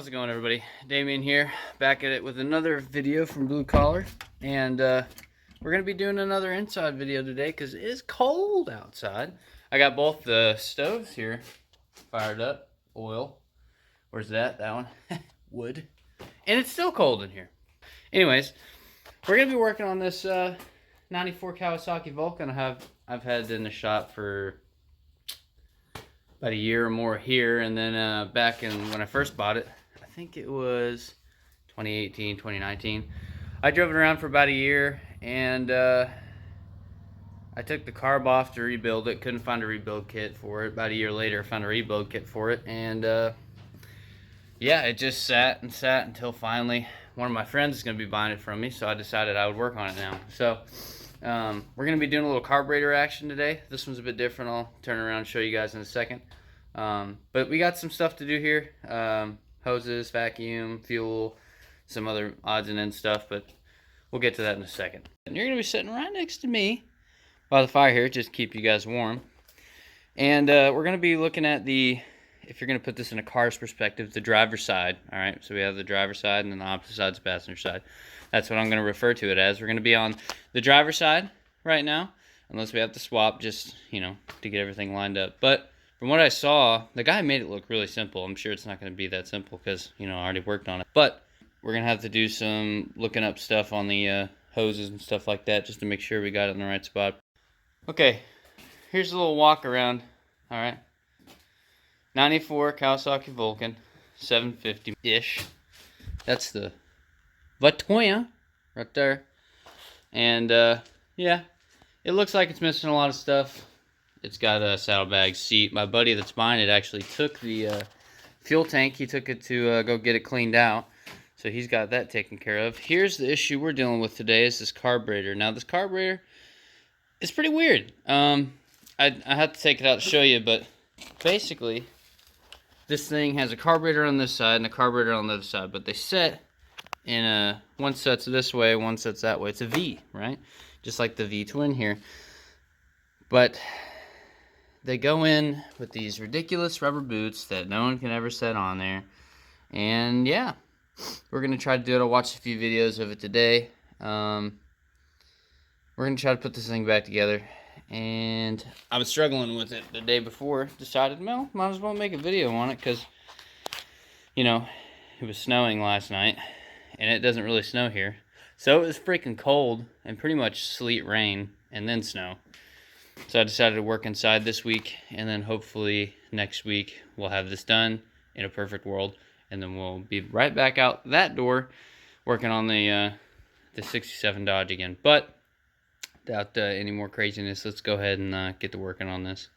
How's it going, everybody? Damien here, back at it with another video from Blue Collar, and we're gonna be doing another inside video today because it is cold outside. I got both the stoves here fired up, oil. Where's that? That one, wood, and it's still cold in here. Anyways, we're gonna be working on this 94 Kawasaki Vulcan I've had in the shop for about a year or more here, and then back when I first bought it, I think it was 2018, 2019. I drove it around for about a year, and I took the carb off to rebuild it. Couldn't find a rebuild kit for it. About a year later, I found a rebuild kit for it, and yeah, it just sat and sat until finally one of my friends is going to be buying it from me, so I decided I would work on it now. So we're going to be doing a little carburetor action today. This one's a bit different. I'll turn around and show you guys in a second. But we got some stuff to do here. Hoses, vacuum, fuel, some other odds and ends stuff, but we'll get to that in a second. And you're going to be sitting right next to me by the fire here, just to keep you guys warm. And we're going to be looking at if you're going to put this in a car's perspective, the driver's side. All right, so we have the driver's side, and then the opposite side's the passenger side. That's what I'm going to refer to it as. We're going to be on the driver's side right now, unless we have to swap just, to get everything lined up. But from what I saw, the guy made it look really simple. I'm sure it's not going to be that simple because, I already worked on it. But we're going to have to do some looking up stuff on the hoses and stuff like that just to make sure we got it in the right spot. Okay, here's a little walk around, all right? 94 Kawasaki Vulcan, 750-ish. That's the Vatoya right there. And, yeah, it looks like it's missing a lot of stuff. It's got a saddlebag seat. My buddy that's buying it actually took the fuel tank. He took it to go get it cleaned out. So he's got that taken care of. Here's the issue we're dealing with today is this carburetor. Now, this carburetor is pretty weird. I have to take it out to show you, but basically, this thing has a carburetor on this side and a carburetor on the other side, but they set in one set's this way, one set's that way. It's a V, right? Just like the V-twin here. But they go in with these ridiculous rubber boots that no one can ever set on there. And yeah, we're going to try to do it. I'll watch a few videos of it today. We're going to try to put this thing back together. And I was struggling with it the day before. Decided, well, might as well make a video on it because, it was snowing last night. And it doesn't really snow here. So it was freaking cold and pretty much sleet, rain, and then snow. So I decided to work inside this week, and then hopefully next week we'll have this done in a perfect world. And then we'll be right back out that door working on the 67 Dodge again. But without any more craziness, let's go ahead and get to working on this.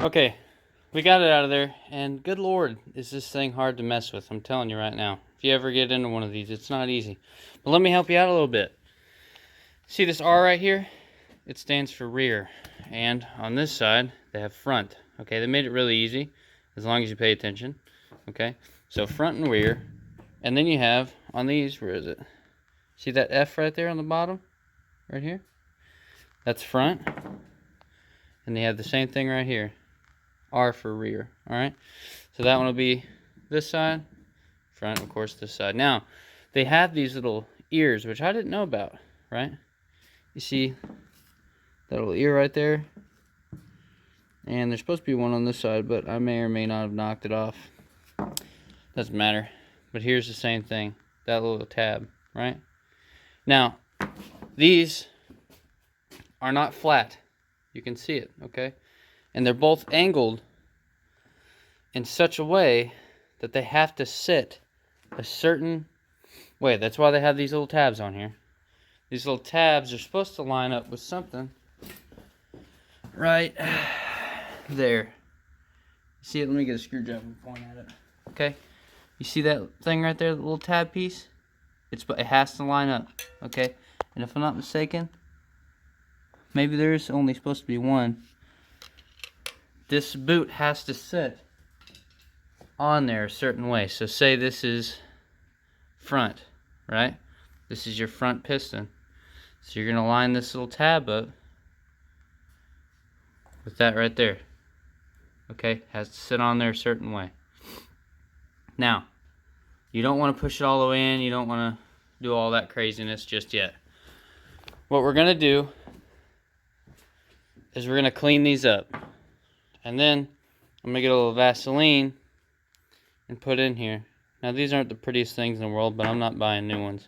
Okay, we got it out of there, and good lord, is this thing hard to mess with. I'm telling you right now. If you ever get into one of these, it's not easy. But let me help you out a little bit. See this R right here? It stands for rear. And on this side, they have front. Okay, they made it really easy, as long as you pay attention. Okay, so front and rear. And then you have, on these, where is it? See that F right there on the bottom? Right here? That's front. And they have the same thing right here. R for rear. Alright? So that one will be this side. Front, of course, this side. Now, they have these little ears, which I didn't know about. right? You see that little ear right there? And there's supposed to be one on this side, but I may or may not have knocked it off. Doesn't matter. But here's the same thing. That little tab, right? Now, these are not flat. You can see it, okay? And they're both angled in such a way that they have to sit a certain way. That's why they have these little tabs on here. These little tabs are supposed to line up with something right there. See it? Let me get a screwdriver and point at it. Okay? You see that thing right there, the little tab piece? It has to line up. Okay? And if I'm not mistaken, maybe there's only supposed to be one. This boot has to sit on there a certain way. So say this is front, right? This is your front piston. So you're going to line this little tab up with that right there. Okay? Has to sit on there a certain way. Now, you don't want to push it all the way in. You don't want to do all that craziness just yet. What we're going to do is we're going to clean these up. And then I'm going to get a little Vaseline and put in here. Now, these aren't the prettiest things in the world, but I'm not buying new ones.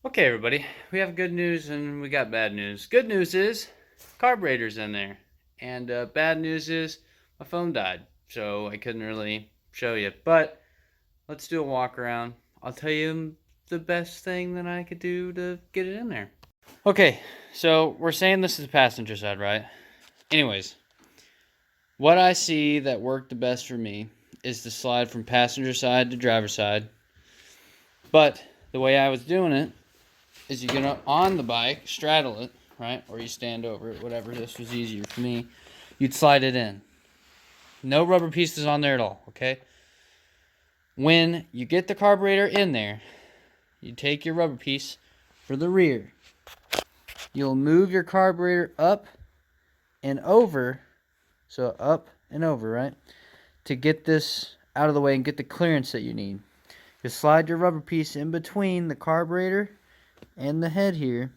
Okay, everybody, we have good news and we got bad news. Good news is Carburator's in there, and bad news is my phone died, so I couldn't really show you. But let's do a walk around. I'll tell you the best thing that I could do to get it in there. Okay, so we're saying this is the passenger side, right? Anyways, what I see that worked the best for me is to slide from passenger side to driver side. But the way I was doing it is you're gonna, on the bike, straddle it, right? Or you stand over it, whatever. This was easier for me. You'd slide it in. No rubber pieces on there at all, okay? When you get the carburetor in there, you take your rubber piece for the rear. You'll move your carburetor up and over, so up and over, right? To get this out of the way and get the clearance that you need. You slide your rubber piece in between the carburetor and the head here.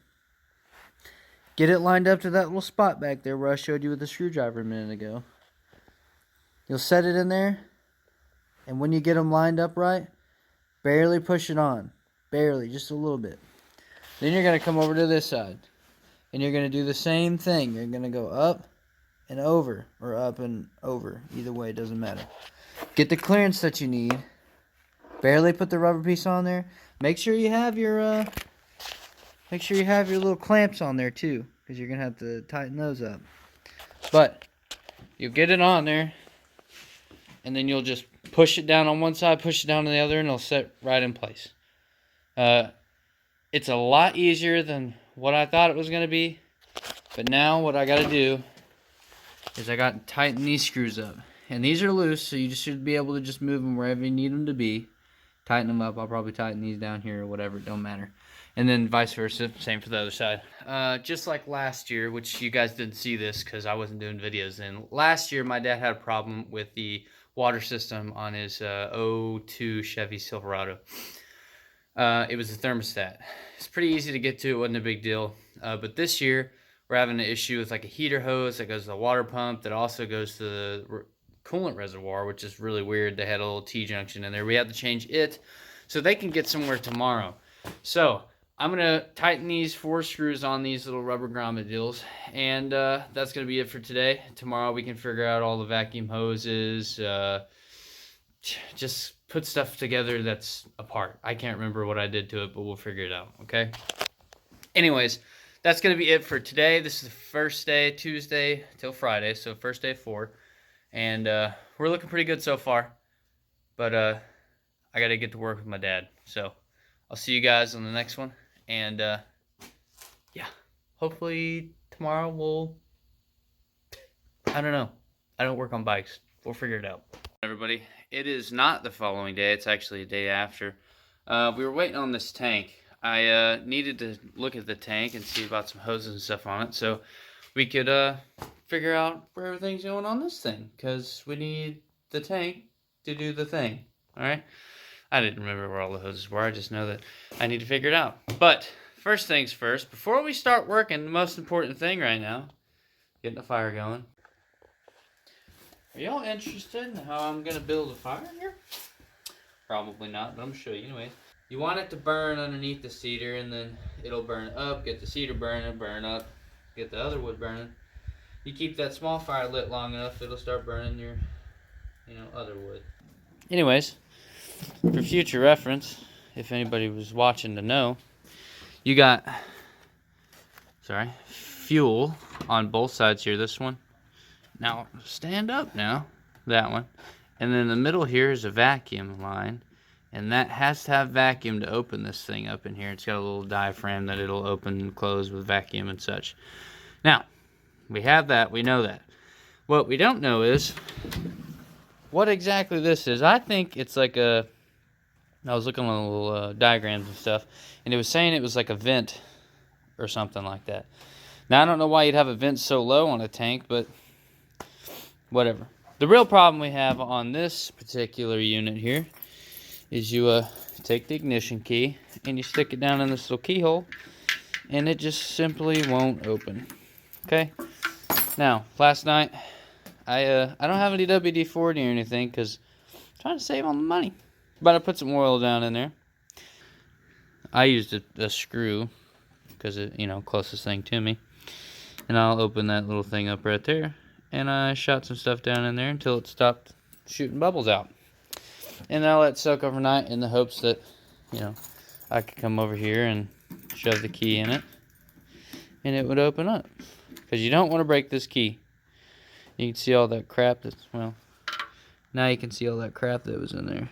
Get it lined up to that little spot back there where I showed you with the screwdriver a minute ago. You'll set it in there, and when you get them lined up right, barely push it on. Barely, just a little bit. Then you're going to come over to this side, and you're going to do the same thing. You're going to go up and over, or up and over. Either way, it doesn't matter. Get the clearance that you need. Barely put the rubber piece on there. Make sure you have your little clamps on there too, because you're gonna have to tighten those up. But you'll get it on there, and then you'll just push it down on one side, push it down on the other, and it'll set right in place. It's a lot easier than what I thought it was going to be. But now what I got to do is I got to tighten these screws up. And these are loose, so you just should be able to just move them wherever you need them to be. Tighten them up. I'll probably tighten these down here or whatever. It don't matter. And then vice versa. Same for the other side. Just like last year, which you guys didn't see this because I wasn't doing videos then. Last year, my dad had a problem with the water system on his '02 Chevy Silverado. It was the thermostat. It's pretty easy to get to. It wasn't a big deal. But this year, we're having an issue with like a heater hose that goes to the water pump that also goes to the coolant reservoir, which is really weird. They had a little T-junction in there. We had to change it so they can get somewhere tomorrow. So I'm going to tighten these 4 screws on these little rubber grommet deals, and that's going to be it for today. Tomorrow we can figure out all the vacuum hoses, just put stuff together that's apart. I can't remember what I did to it, but we'll figure it out, okay? Anyways, that's going to be it for today. This is the first day, Tuesday till Friday, so first day of 4. And we're looking pretty good so far. But I got to get to work with my dad. So I'll see you guys on the next one. And yeah, hopefully tomorrow we'll, I don't know. I don't work on bikes. We'll figure it out. Everybody, it is not the following day. It's actually a day after. We were waiting on this tank. I needed to look at the tank and see about some hoses and stuff on it, so we could figure out where everything's going on this thing, because we need the tank to do the thing. Alright? I didn't remember where all the hoses were. I just know that I need to figure it out. But first things first, before we start working, the most important thing right now, getting the fire going. Are y'all interested in how I'm going to build a fire here? Probably not, but I'm going to show you anyways. You want it to burn underneath the cedar, and then it'll burn up, get the cedar burning, burn up, get the other wood burning. You keep that small fire lit long enough, it'll start burning your, other wood. Anyways, for future reference, if anybody was watching to know, you got, fuel on both sides here, this one. Now, stand up now, that one. And then in the middle here is a vacuum line. And that has to have vacuum to open this thing up in here. It's got a little diaphragm that it'll open and close with vacuum and such. Now, we have that. We know that. What we don't know is what exactly this is. I think it's like a... I was looking on little diagrams and stuff, and it was saying it was like a vent or something like that. Now, I don't know why you'd have a vent so low on a tank, but whatever. The real problem we have on this particular unit here is you take the ignition key and you stick it down in this little keyhole, and it just simply won't open. Okay. Now, last night I don't have any WD-40 or anything because I'm trying to save on the money, but I put some oil down in there. I used a screw because it, closest thing to me, and I'll open that little thing up right there, and I shot some stuff down in there until it stopped shooting bubbles out. And I'll let it soak overnight in the hopes that, I could come over here and shove the key in it, and it would open up. Because you don't want to break this key. You can see all that crap now you can see all that crap that was in there.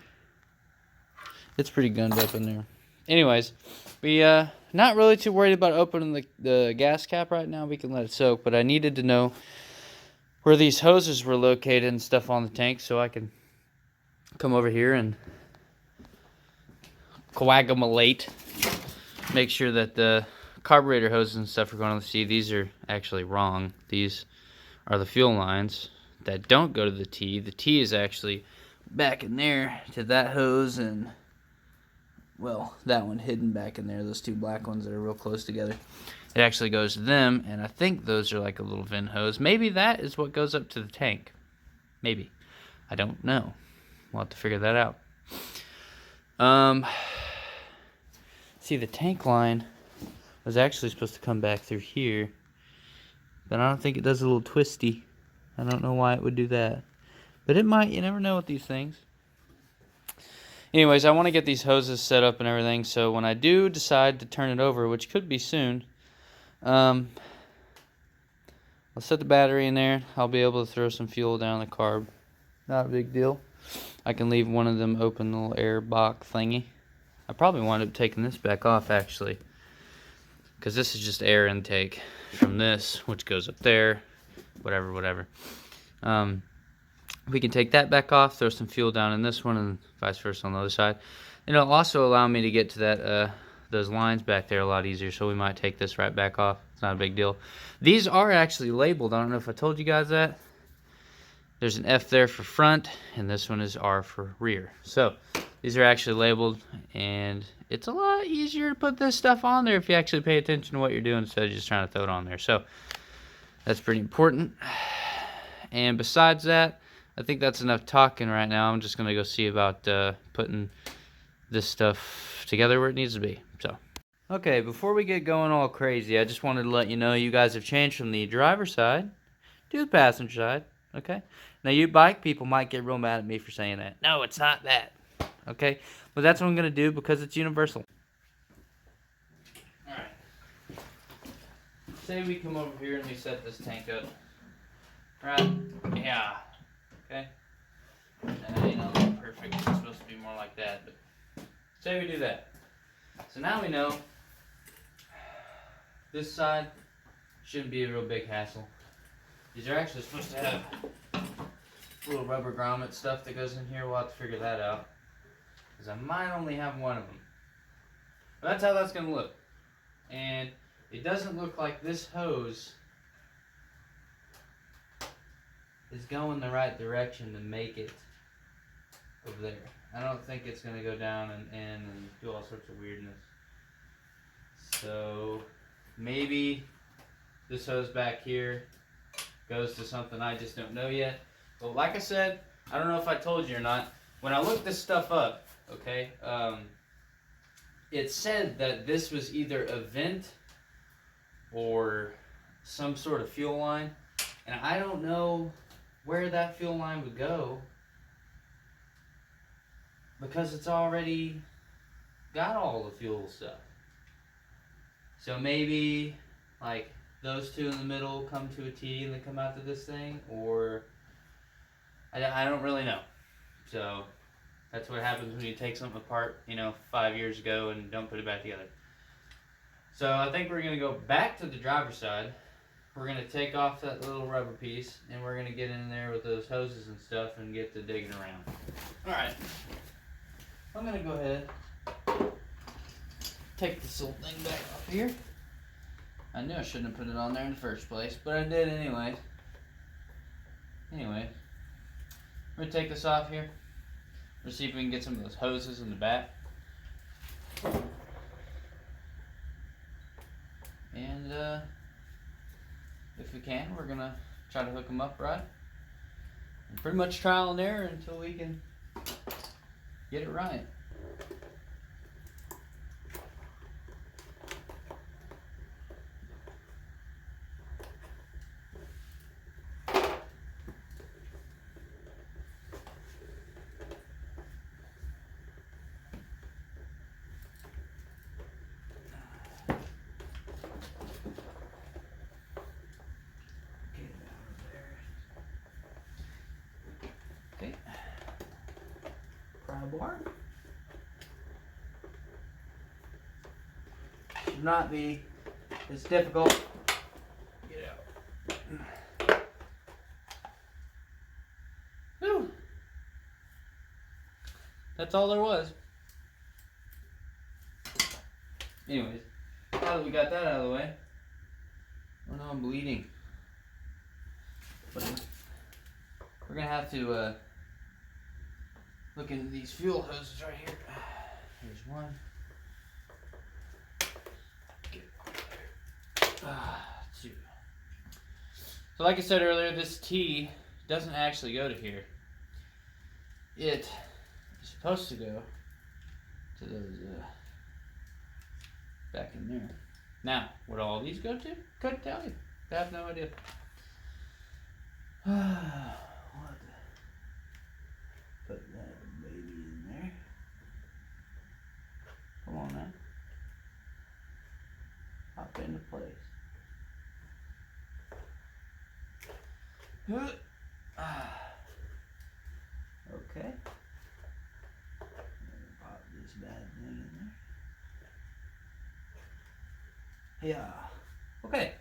It's pretty gunned up in there. Anyways, we not really too worried about opening the gas cap right now. We can let it soak, but I needed to know where these hoses were located and stuff on the tank so I can come over here and coagulate, make sure that the carburetor hoses and stuff are going on the T. These are actually wrong. These are the fuel lines that don't go to the T. The T is actually back in there to that hose, and well, that one hidden back in there, those two black ones that are real close together. It actually goes to them, and I think those are like a little vent hose. Maybe that is what goes up to the tank. Maybe. I don't know. We'll have to figure that out. See, the tank line was actually supposed to come back through here, but I don't think it does a little twisty. I don't know why it would do that, but it might. You never know with these things. Anyways, I want to get these hoses set up and everything, so when I do decide to turn it over, which could be soon, I'll set the battery in there. I'll be able to throw some fuel down the carb. Not a big deal. I can leave one of them open, little air box thingy. I probably wind up taking this back off, actually, because this is just air intake from this, which goes up there, whatever. We can take that back off, throw some fuel down in this one, and vice versa on the other side. And it'll also allow me to get to that those lines back there a lot easier, so we might take this right back off. It's not a big deal. These are actually labeled. I don't know if I told you guys that. There's an F there for front, and this one is R for rear. So these are actually labeled, and it's a lot easier to put this stuff on there if you actually pay attention to what you're doing instead of just trying to throw it on there. So that's pretty important. And besides that, I think that's enough talking right now. I'm just going to go see about putting this stuff together where it needs to be. So, okay, before we get going all crazy, I just wanted to let you know you guys have changed from the driver's side to the passenger side. Okay? Now, you bike people might get real mad at me for saying that. No, it's not that. Okay? But that's what I'm going to do because it's universal. Alright. Say we come over here and we set this tank up. Right? Yeah. Okay? That ain't all perfect. It's supposed to be more like that. But say we do that. So now we know this side shouldn't be a real big hassle. These are actually supposed to have little rubber grommet stuff that goes in here. We'll have to figure that out, because I might only have one of them. But that's how that's going to look. And it doesn't look like this hose is going the right direction to make it over there. I don't think it's going to go down and do all sorts of weirdness. So maybe this hose back here goes to something I just don't know yet. But like I said, I don't know if I told you or not, when I looked this stuff up, okay, it said that this was either a vent or some sort of fuel line, and I don't know where that fuel line would go because it's already got all the fuel stuff. So maybe like those two in the middle come to a T and they come out to this thing, or I don't really know. So that's what happens when you take something apart, 5 years ago and don't put it back together. So I think we're going to go back to the driver's side. We're going to take off that little rubber piece, and we're going to get in there with those hoses and stuff and get to digging around. Alright. I'm going to go ahead, take this little thing back off here. I knew I shouldn't have put it on there in the first place, but I did anyway. Anyway, we're going to take this off here. We'll see if we can get some of those hoses in the back. And if we can, we're going to try to hook them up right. And pretty much trial and error until we can get it right. Okay. Pry bar. Should not be as difficult. Get out. Whew. That's all there was. Anyways, now that we got that out of the way, oh no, I'm bleeding. But we're gonna have to look into these fuel hoses right here. Here's one. Two. So like I said earlier, this T doesn't actually go to here. It is supposed to go to those back in there. Now, what all these go to? Couldn't tell you. I have no idea. What? Put that baby in there. Come on now. Hop into place. Okay. Pop this bad thing in there. Yeah. Okay.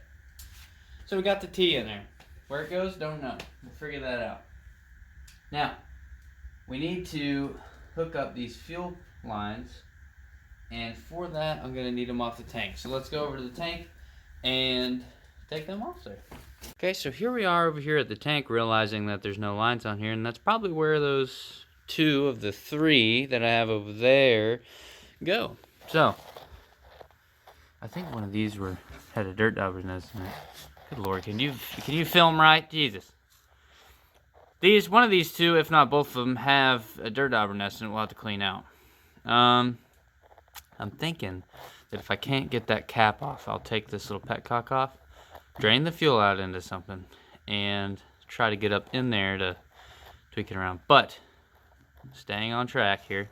So we got the T in there. Where it goes, don't know. We'll figure that out. Now, we need to hook up these fuel lines, and for that, I'm gonna need them off the tank. So let's go over to the tank and take them off there. Okay, so here we are over here at the tank, realizing that there's no lines on here, and that's probably where those 2 of the 3 that I have over there go. So, I think one of these had a dirt dauber's nest in it. Good Lord, can you film right? Jesus. One of these 2, if not both of them, have a dirt dauber nest, and we'll have to clean out. I'm thinking that if I can't get that cap off, I'll take this little petcock off, drain the fuel out into something, and try to get up in there to tweak it around. But, staying on track here,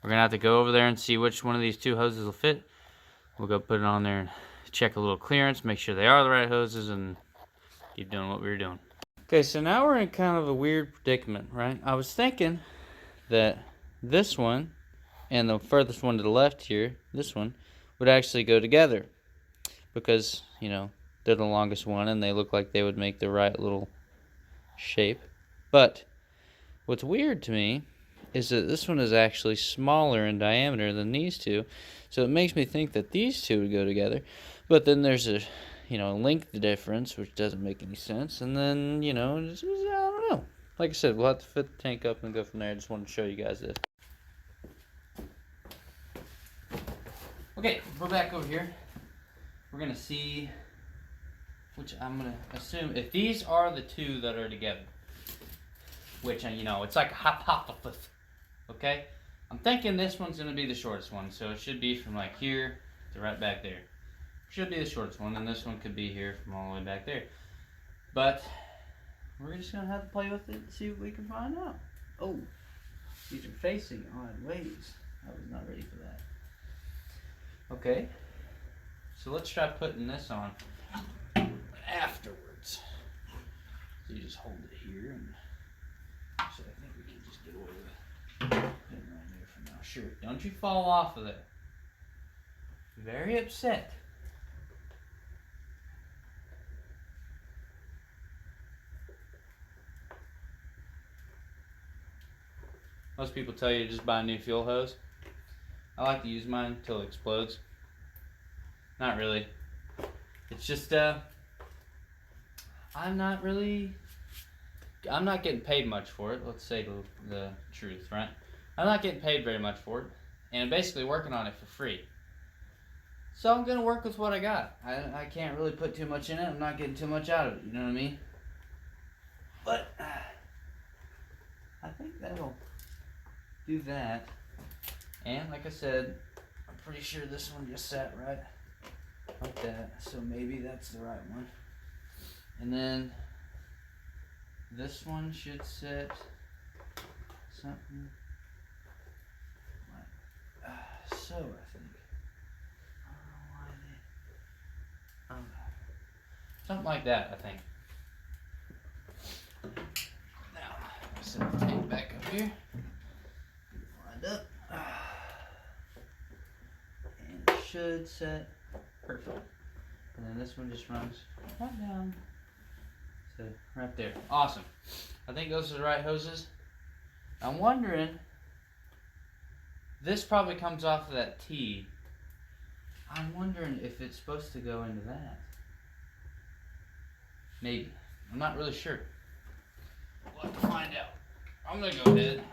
we're going to have to go over there and see which one of these 2 hoses will fit. We'll go put it on there and check a little clearance, make sure they are the right hoses, and keep doing what we were doing. Okay, so now we're in kind of a weird predicament, right? I was thinking that this one and the furthest one to the left here, this one, would actually go together because, you know, they're the longest one and they look like they would make the right little shape. But what's weird to me is that this one is actually smaller in diameter than these 2, so it makes me think that these 2 would go together. But then there's a, you know, length difference, which doesn't make any sense, and then, you know, I don't know. Like I said, we'll have to fit the tank up and go from there. I just wanted to show you guys this. Okay, we're back over here. We're gonna see which I'm gonna assume if these are the 2 that are together, which, you know, it's like a hypothesis. Okay, I'm thinking this one's gonna be the shortest one, so it should be from like here to right back there. Should be the shortest one, and this one could be here from all the way back there. But we're just gonna have to play with it and see what we can find out. Oh, these are facing odd ways. I was not ready for that. Okay, so let's try putting this on afterwards. So you just hold it here, and so I think we can just get away with it right there for now. Sure, don't you fall off of there. Very upset. Most people tell you to just buy a new fuel hose. I like to use mine until it explodes. Not really. It's just, I'm not getting paid much for it. Let's say the truth, right? I'm not getting paid very much for it. And I'm basically working on it for free. So I'm going to work with what I got. I can't really put too much in it. I'm not getting too much out of it. You know what I mean? But I think that'll do that. And like I said, I'm pretty sure this one just sat right like that. So maybe that's the right one. And then this one should set something like so, I think. I don't know why something like that, I think. Now, set the tank back up here. Lined up. And it should set perfect. And then this one just runs right down to right there. Awesome. I think those are the right hoses. I'm wondering, this probably comes off of that T. I'm wondering if it's supposed to go into that. Maybe. I'm not really sure. We'll have to find out. I'm going to go ahead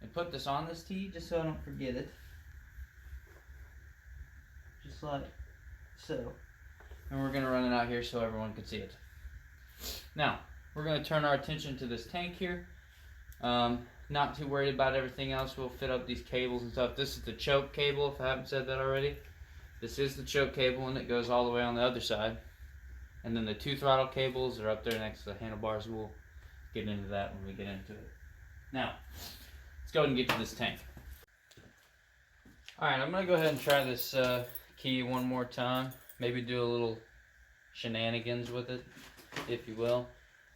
and put this on this T just so I don't forget it. Just like so. And we're going to run it out here so everyone can see it. Now, we're going to turn our attention to this tank here. Not too worried about everything else. We'll fit up these cables and stuff. This is the choke cable, if I haven't said that already. This is the choke cable, and it goes all the way on the other side. And then the two throttle cables are up there next to the handlebars. We'll get into that when we get into it. Now, let's go ahead and get to this tank. Alright, I'm going to go ahead and try this key one more time. Maybe do a little shenanigans with it, if you will.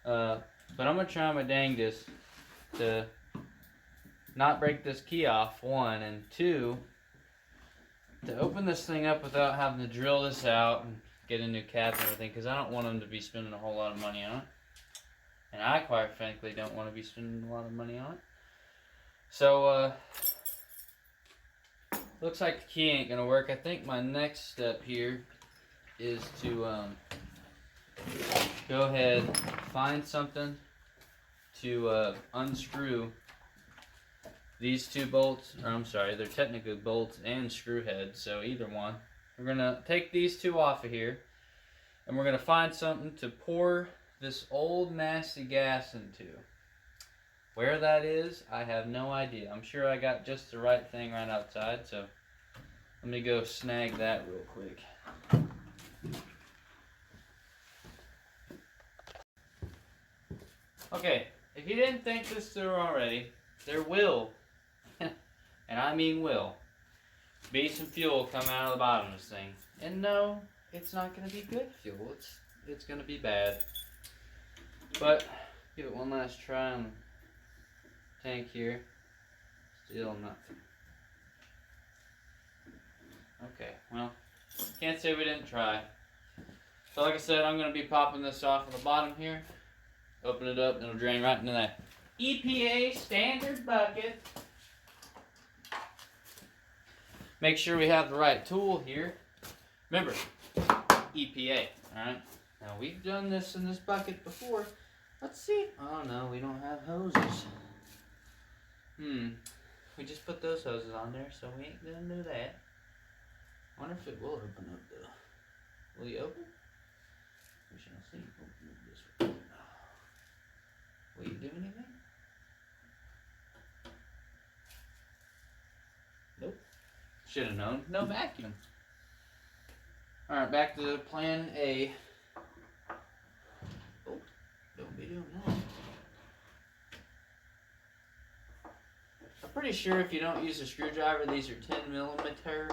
But I'm going to try my dangest to not break this key off, one, and two, to open this thing up without having to drill this out and get a new cap and everything, because I don't want them to be spending a whole lot of money on it. And I, quite frankly, don't want to be spending a lot of money on it. So, looks like the key ain't going to work. I think my next step here is to go ahead, find something to unscrew these two bolts. Or I'm sorry, they're technically bolts and screw heads, so either one. We're going to take these two off of here, and we're going to find something to pour this old nasty gas into. Where that is, I have no idea. I'm sure I got just the right thing right outside, so let me go snag that real quick. Okay, if you didn't think this through already, there will, and I mean will, be some fuel coming out of the bottom of this thing. And no, it's not going to be good fuel. It's going to be bad. But give it one last try on the tank here. Still nothing. Okay, well, can't say we didn't try. So like I said, I'm going to be popping this off of the bottom here. Open it up and it'll drain right into that EPA standard bucket. Make sure we have the right tool here. Remember, EPA, alright? Now we've done this in this bucket before. Let's see. Oh no, we don't have hoses. We just put those hoses on there, so we ain't gonna do that. I wonder if it will open up though. Will he open? We shall see. Open up this way. Will you do anything? Nope. Should have known. No vacuum. Alright, back to plan A. Oh, don't be doing that. I'm pretty sure if you don't use a screwdriver, these are 10 millimeter.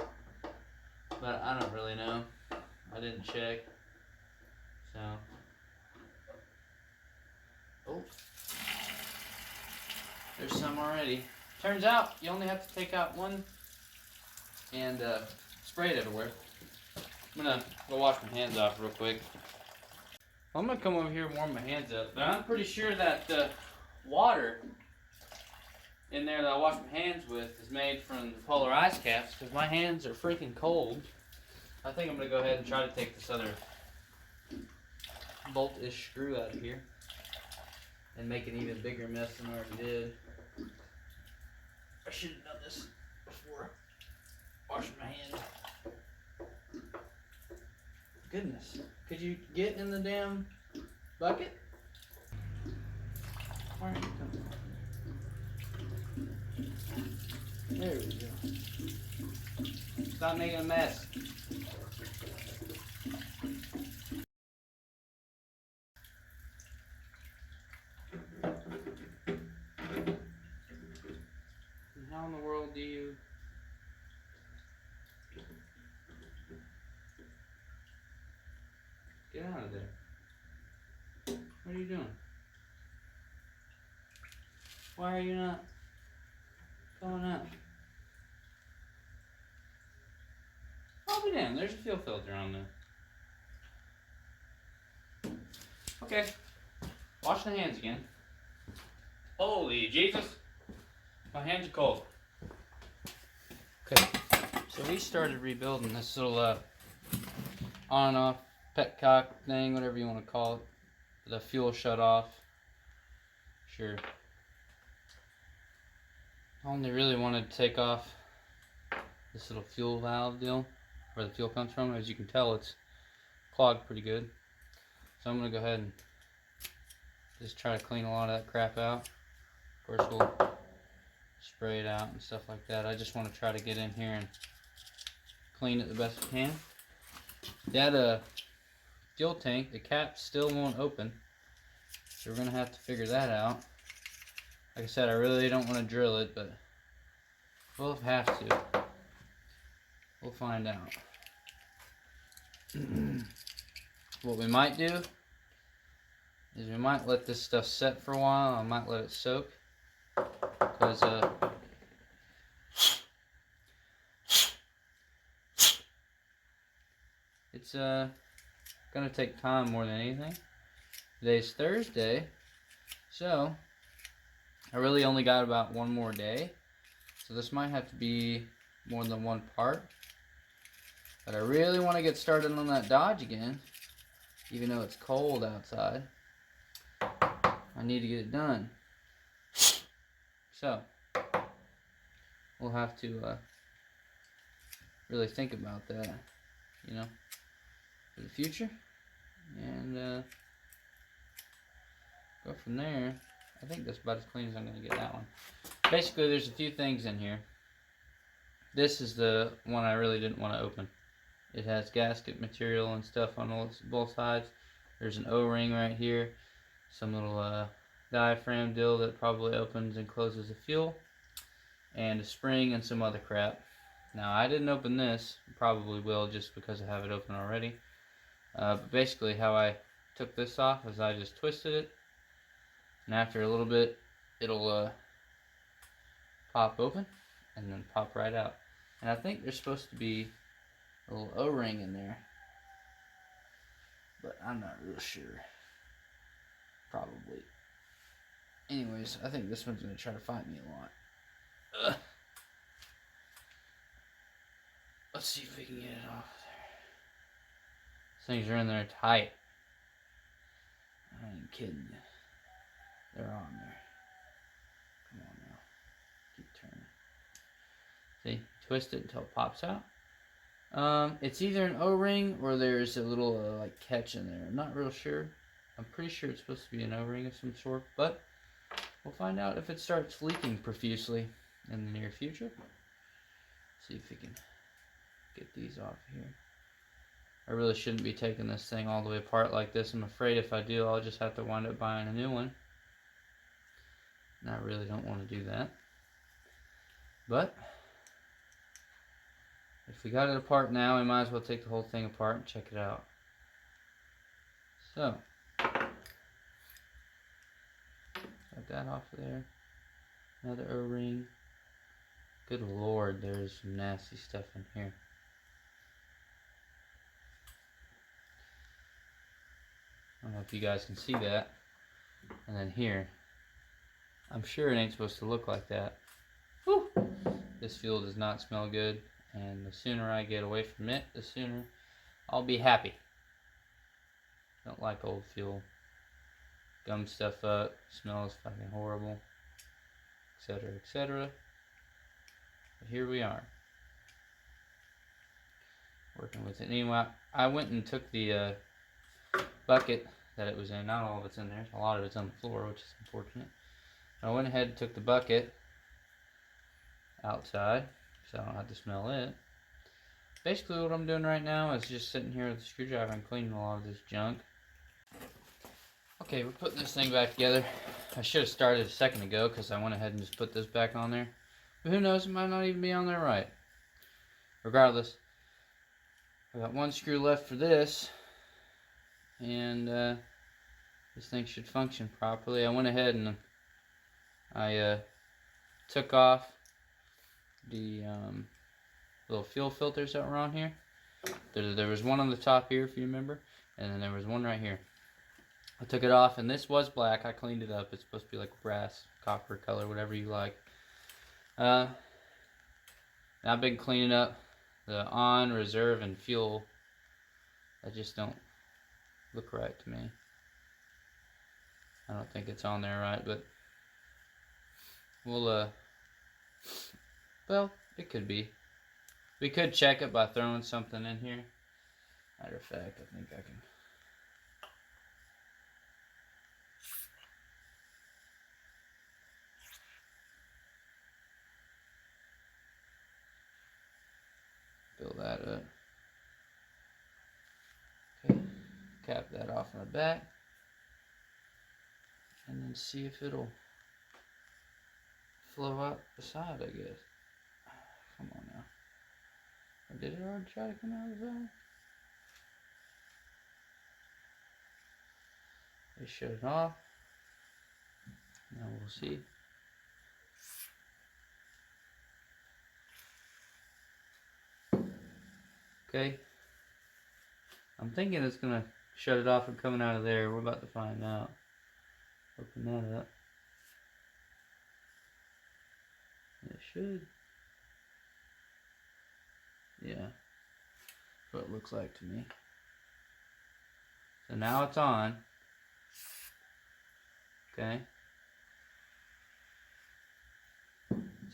But I don't really know. I didn't check. So. Oh. There's some already. Turns out you only have to take out one and spray it everywhere. I'm gonna go wash my hands off real quick. I'm gonna come over here and warm my hands up, but I'm pretty sure that the water in there that I wash my hands with is made from the polar ice caps, because my hands are freaking cold. I think I'm gonna go ahead and try to take this other bolt-ish screw out of here and make an even bigger mess than I already did. I should have done this before washing my hands. Goodness, could you get in the damn bucket? Where are you coming from? There we go. Stop making a mess. How in the world do you get out of there? What are you doing? Why are you not going out? I'll be damned, there's a fuel filter on there. Okay, wash the hands again. Holy Jesus, my hands are cold. Okay, so we started rebuilding this little on and off petcock thing, whatever you want to call it. The fuel shut off. Sure. I only really wanted to take off this little fuel valve deal, where the fuel comes from. As you can tell, it's clogged pretty good. So I'm going to go ahead and just try to clean a lot of that crap out. Of course, we'll spray it out and stuff like that. I just want to try to get in here and clean it the best I can. That fuel tank, the cap still won't open, so we're going to have to figure that out. Like I said, I really don't want to drill it, but we'll have to. We'll find out. What we might do is we might let this stuff set for a while. I might let it soak, because It's gonna take time more than anything. Today's Thursday, so I really only got about one more day. So this might have to be more than one part. But I really want to get started on that Dodge again, even though it's cold outside. I need to get it done. So we'll have to really think about that, you know, for the future, and go from there. I think that's about as clean as I'm going to get that one. Basically, there's a few things in here. This is the one I really didn't want to open. It has gasket material and stuff on both sides. There's an O-ring right here. Some little diaphragm deal that probably opens and closes the fuel. And a spring and some other crap. Now, I didn't open this. Probably will just because I have it open already. But basically, how I took this off is I just twisted it. And after a little bit, it'll pop open and then pop right out. And I think there's supposed to be a little O-ring in there, but I'm not real sure. Probably. Anyways, I think this one's going to try to fight me a lot. Ugh. Let's see if we can get it off there. These things are in there tight. I ain't kidding you. They're on there. Come on now. Keep turning. See? Twist it until it pops out. It's either an O-ring or there's a little like catch in there. I'm not real sure. I'm pretty sure it's supposed to be an O-ring of some sort, but we'll find out if it starts leaking profusely in the near future. See if we can get these off here. I really shouldn't be taking this thing all the way apart like this. I'm afraid if I do, I'll just have to wind up buying a new one. And I really don't want to do that. But if we got it apart now, we might as well take the whole thing apart and check it out. So, got that off of there. Another O-ring. Good Lord, there's some nasty stuff in here. I don't know if you guys can see that. And then here. I'm sure it ain't supposed to look like that. Whew. This fuel does not smell good. And the sooner I get away from it, the sooner I'll be happy. Don't like old fuel. Gum stuff up. Smells fucking horrible. Etc. etc. But here we are. Working with it. Anyway, I went and took the bucket that it was in. Not all of it's in there. A lot of it's on the floor, which is unfortunate. I went ahead and took the bucket outside, so I don't have to smell it. Basically what I'm doing right now is just sitting here with the screwdriver and cleaning a lot of this junk. Okay, we're putting this thing back together. I should have started a second ago because I went ahead and just put this back on there. But who knows, it might not even be on there right. Regardless, I got one screw left for this, and this thing should function properly. I went ahead and I took off the little fuel filters that were on here. There was one on the top here, if you remember, and then there was one right here. I took it off, and this was black. I cleaned it up. It's supposed to be like brass, copper color, whatever you like. I've been cleaning up the on, reserve, and fuel. That just don't look right to me. I don't think it's on there right, but we'll, well, it could be. We could check it by throwing something in here. Matter of fact, I think I can. Fill that up. Okay, cap that off on the back. And then see if it'll flow out the side, I guess. Come on now. Or did it already try to come out the side? They shut it off. Now we'll see. Okay. I'm thinking it's gonna shut it off from coming out of there. We're about to find out. Open that up. It should. Yeah. That's what it looks like to me. So now it's on. Okay.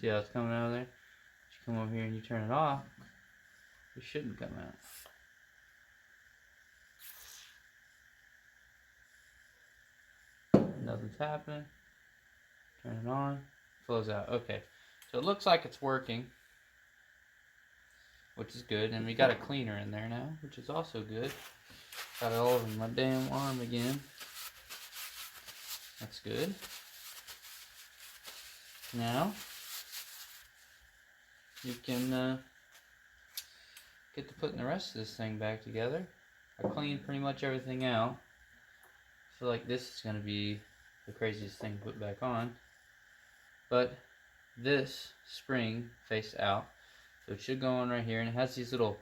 See how it's coming out of there? You come over here and you turn it off, it shouldn't come out. Nothing's happening. Turn it on. Flows out. Okay. So it looks like it's working, which is good. And we got a cleaner in there now, which is also good. Got it all over my damn arm again. That's good. Now you can get to putting the rest of this thing back together. I cleaned pretty much everything out. I feel like this is going to be the craziest thing to put back on. But this spring faced out, so it should go on right here, and it has these little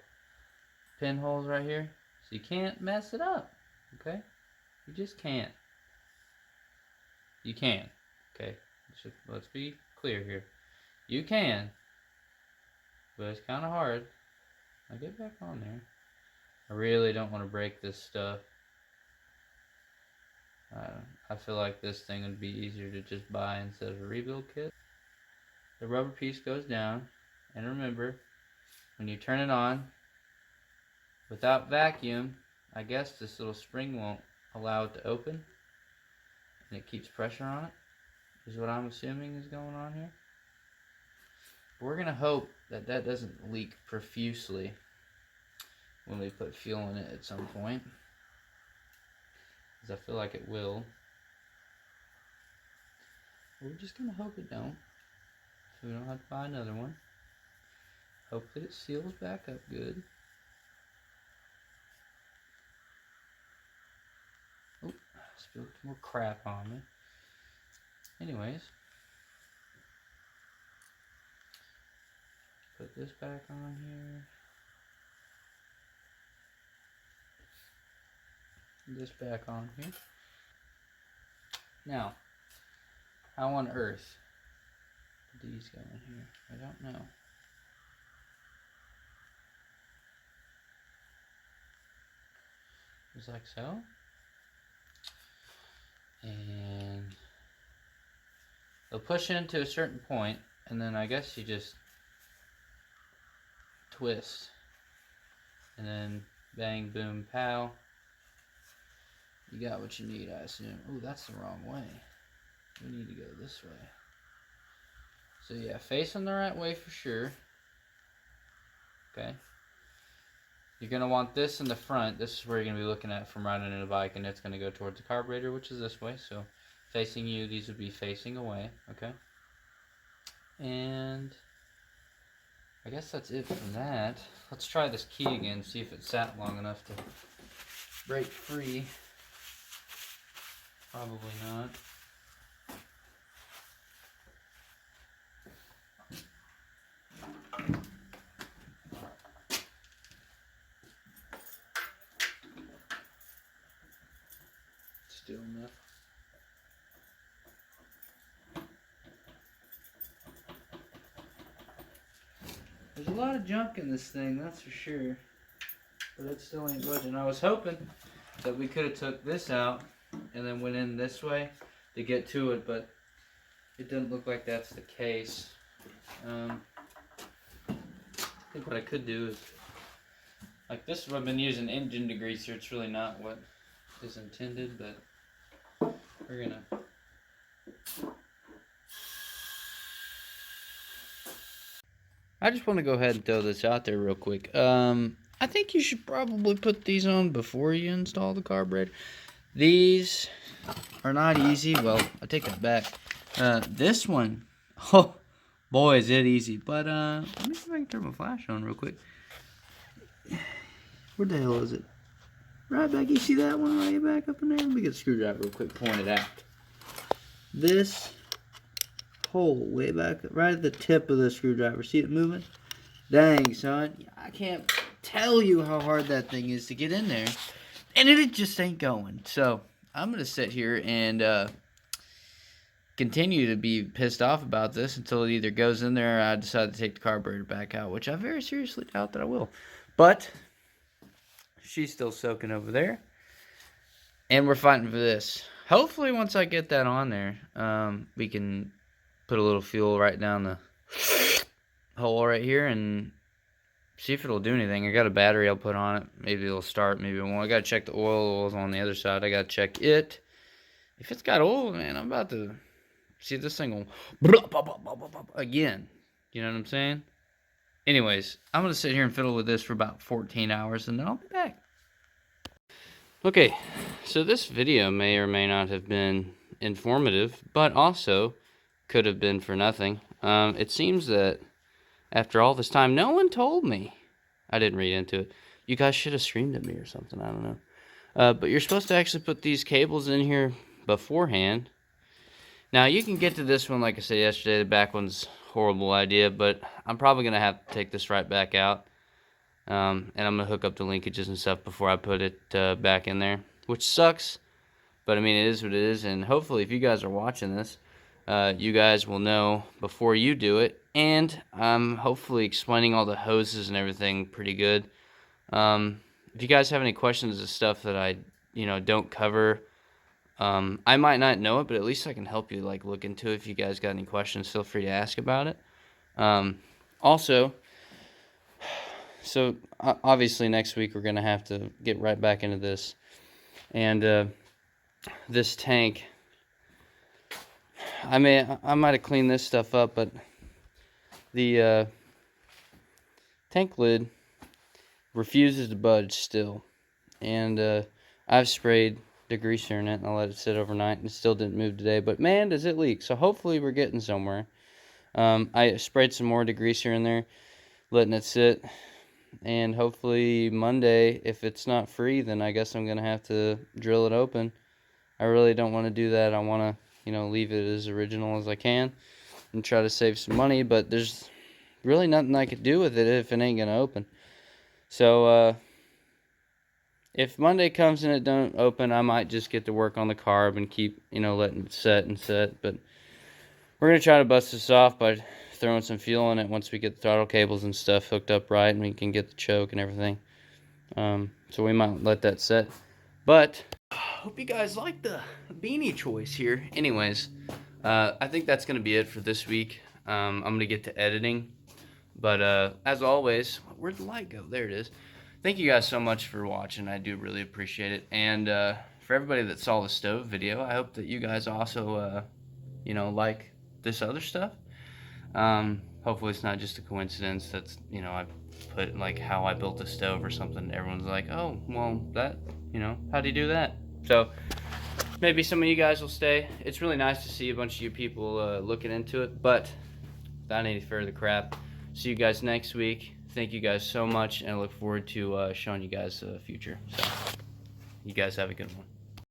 pinholes right here, so you can't mess it up. Okay, you just can't. You can. Okay, let's be clear here. You can, but it's kind of hard. Now get back on there. I really don't want to break this stuff. I feel like this thing would be easier to just buy instead of a rebuild kit. The rubber piece goes down, and remember, when you turn it on, without vacuum, I guess this little spring won't allow it to open, and it keeps pressure on it, is what I'm assuming is going on here. We're going to hope that that doesn't leak profusely when we put fuel in it at some point, because I feel like it will. We're just going to hope it don't, so we don't have to buy another one. Hope that it seals back up good. Oh, spilled some more crap on me. Anyways, put this back on here. This back on here. Now, how on earth did these go in here? I don't know. Just like so. And they'll push into a certain point, and then I guess you just twist. And then bang, boom, pow. You got what you need, I assume. Oh, that's the wrong way. We need to go this way. So yeah, facing the right way for sure. Okay. You're going to want this in the front. This is where you're going to be looking at from riding in a bike, and it's going to go towards the carburetor, which is this way. So facing you, these would be facing away. Okay. And I guess that's it from that. Let's try this key again, see if it sat long enough to break free. Probably not. Still enough. There's a lot of junk in this thing, that's for sure. But it still ain't budging. I was hoping that we could have took this out and then went in this way to get to it, but it doesn't look like that's the case. I think what I could do is, like this is what I've been using engine degreaser. It's really not what is intended, but we're gonna I just want to go ahead and throw this out there real quick. I think you should probably put these on before you install the carburetor. These are not easy. Well, I take that back. This one, oh boy, is it easy. But let me see if I can turn my flash on real quick. Where the hell is it? Right back. You see that one right back up in there? Let me get a screwdriver real quick, point it out. This hole way back, right at the tip of the screwdriver. See it moving? Dang, son. I can't tell you how hard that thing is to get in there. And it just ain't going. So I'm going to sit here and continue to be pissed off about this until it either goes in there or I decide to take the carburetor back out, which I very seriously doubt that I will. But she's still soaking over there. And we're fighting for this. Hopefully once I get that on there, we can put a little fuel right down the hole right here and see if it'll do anything. I got a battery I'll put on it. Maybe it'll start, maybe it won't. I got to check the oil. Oil's on the other side. I got to check it. If it's got oil, man, I'm about to see this thing will again. You know what I'm saying? Anyways, I'm going to sit here and fiddle with this for about 14 hours, and then I'll be back. Okay, so this video may or may not have been informative, but also could have been for nothing. It seems that after all this time, no one told me. I didn't read into it. You guys should have screamed at me or something, I don't know. But you're supposed to actually put these cables in here beforehand. Now, you can get to this one, like I said yesterday, the back one's a horrible idea, but I'm probably going to have to take this right back out. And I'm going to hook up the linkages and stuff before I put it back in there, which sucks, but I mean, it is what it is, and hopefully if you guys are watching this, you guys will know before you do it, and I'm hopefully explaining all the hoses and everything pretty good. If you guys have any questions of stuff that I, don't cover, I might not know it, but at least I can help you, look into it. If you guys got any questions, feel free to ask about it. Also, so obviously next week we're going to have to get right back into this. And this tank, I might have cleaned this stuff up, but the tank lid refuses to budge still. And I've sprayed degreaser in it and I let it sit overnight and it still didn't move today. But man, does it leak. So hopefully we're getting somewhere. I sprayed some more degreaser in there, letting it sit. And hopefully Monday, if it's not free, then I guess I'm going to have to drill it open. I really don't want to do that. I want to, leave it as original as I can and try to save some money. But there's really nothing I could do with it if it ain't going to open. So, if Monday comes and it don't open, I might just get to work on the carb and keep, letting it set and set. But we're going to try to bust this off by throwing some fuel in it once we get the throttle cables and stuff hooked up right and we can get the choke and everything. So we might let that set. But hope you guys like the beanie choice here. Anyways, I think that's going to be it for this week. I'm going to get to editing. But as always, where'd the light go? There it is. Thank you guys so much for watching. I do really appreciate it. And for everybody that saw the stove video, I hope that you guys also, like this other stuff. Hopefully it's not just a coincidence that's, I put how I built the stove or something. Everyone's like, oh, well, that, how do you do that? So maybe some of you guys will stay. It's really nice to see a bunch of you people looking into it. But without any further crap, see you guys next week. Thank you guys so much, and I look forward to showing you guys the future. So you guys have a good one.